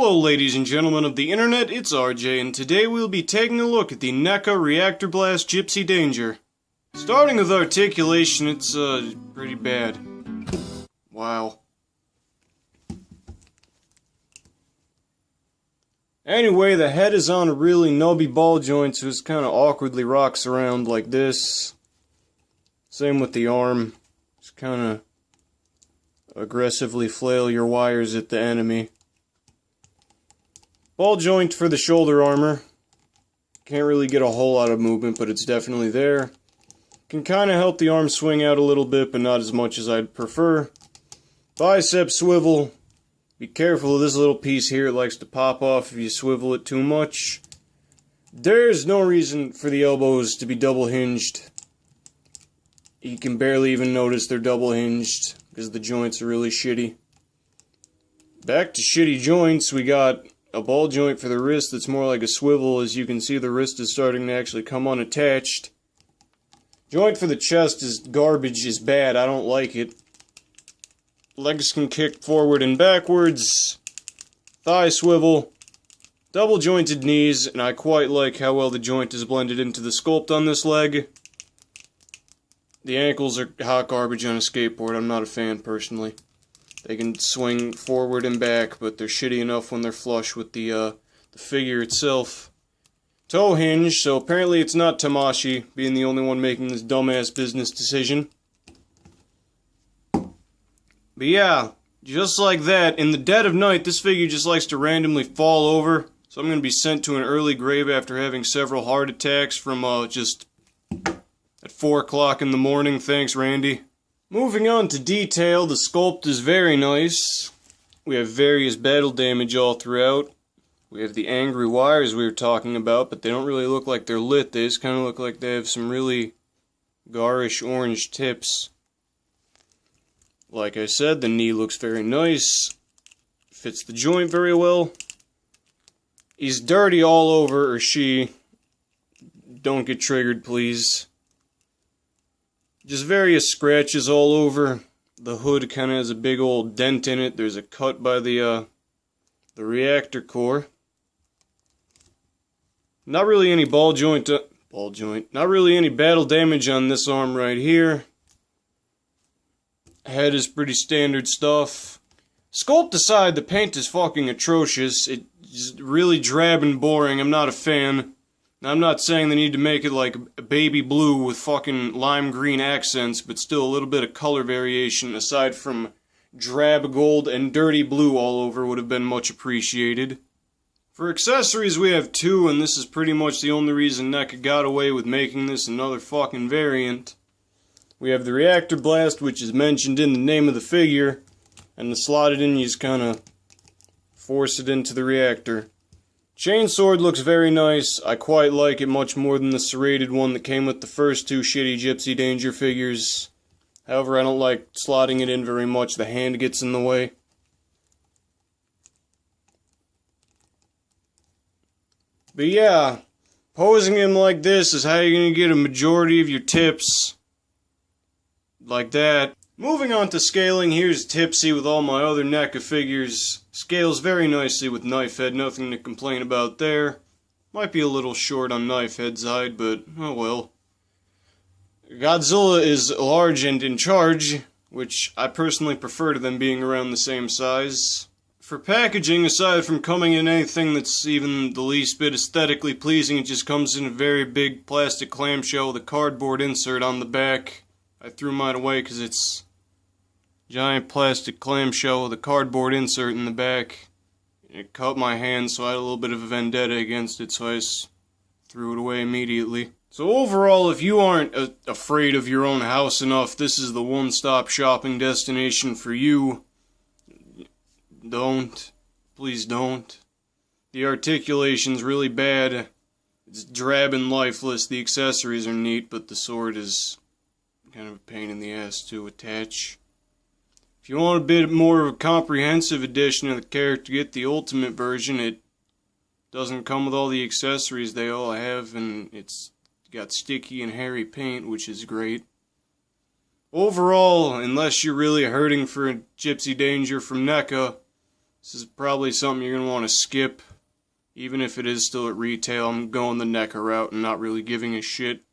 Hello ladies and gentlemen of the internet, it's RJ, and today we'll be taking a look at the NECA Reactor Blast Gipsy Danger. Starting with articulation, it's pretty bad. Wow. Anyway, the head is on a really nubby ball joint, so it kind of awkwardly rocks around like this. Same with the arm. Just kind of aggressively flail your wires at the enemy. Ball joint for the shoulder armor. Can't really get a whole lot of movement, but it's definitely there. Can kind of help the arm swing out a little bit, but not as much as I'd prefer. Bicep swivel. Be careful of this little piece here. It likes to pop off if you swivel it too much. There's no reason for the elbows to be double hinged. You can barely even notice they're double hinged because the joints are really shitty. Back to shitty joints, we got a ball joint for the wrist that's more like a swivel. As you can see, the wrist is starting to actually come unattached. Joint for the chest is garbage, is bad, I don't like it. Legs can kick forward and backwards. Thigh swivel. Double jointed knees, and I quite like how well the joint is blended into the sculpt on this leg. The ankles are hot garbage on a skateboard. I'm not a fan, personally. They can swing forward and back, but they're shitty enough when they're flush with the figure itself. Toe hinge, so apparently it's not Tamashi, being the only one making this dumbass business decision. But yeah, just like that, in the dead of night, this figure just likes to randomly fall over. So I'm going to be sent to an early grave after having several heart attacks from just at 4 o'clock in the morning. Thanks, Randy. Moving on to detail, the sculpt is very nice. We have various battle damage all throughout. We have the angry wires we were talking about, but they don't really look like they're lit. They just kind of look like they have some really garish orange tips. Like I said, the knee looks very nice. Fits the joint very well. He's dirty all over, or she. Don't get triggered, please. Just various scratches all over. The hood kind of has a big old dent in it. There's a cut by the reactor core. Not really any ball joint. Not really any battle damage on this arm right here. Head is pretty standard stuff. Sculpt aside, the paint is fucking atrocious. It's really drab and boring. I'm not a fan. Now, I'm not saying they need to make it like baby blue with fucking lime green accents, but still a little bit of color variation aside from drab gold and dirty blue all over would have been much appreciated. For accessories, we have two, and this is pretty much the only reason NECA got away with making this another fucking variant. We have the Reactor Blast, which is mentioned in the name of the figure, and the slotted in, you just kind of force it into the reactor. Chainsword looks very nice. I quite like it much more than the serrated one that came with the first two shitty Gipsy Danger figures. However, I don't like slotting it in very much. The hand gets in the way. But yeah, posing him like this is how you're going to get a majority of your tips. Like that. Moving on to scaling, here's Tipsy with all my other NECA figures. Scales very nicely with Knife Head, nothing to complain about there. Might be a little short on Knife Head's side, but oh well. Godzilla is large and in charge, which I personally prefer to them being around the same size. For packaging, aside from coming in anything that's even the least bit aesthetically pleasing, it just comes in a very big plastic clamshell with a cardboard insert on the back. I threw mine away because it's giant plastic clamshell with a cardboard insert in the back. It cut my hand, so I had a little bit of a vendetta against it, so I just threw it away immediately. So overall, if you aren't afraid of your own house enough, this is the one-stop shopping destination for you. Don't. Please don't. The articulation's really bad. It's drab and lifeless. The accessories are neat, but the sword is kind of a pain in the ass to attach. If you want a bit more of a comprehensive edition of the character, get the ultimate version. It doesn't come with all the accessories they all have, and it's got sticky and hairy paint, which is great. Overall, unless you're really hurting for a Gipsy Danger from NECA, This is probably something you're going to want to skip. Even if it is still at retail, I'm going the NECA route and not really giving a shit.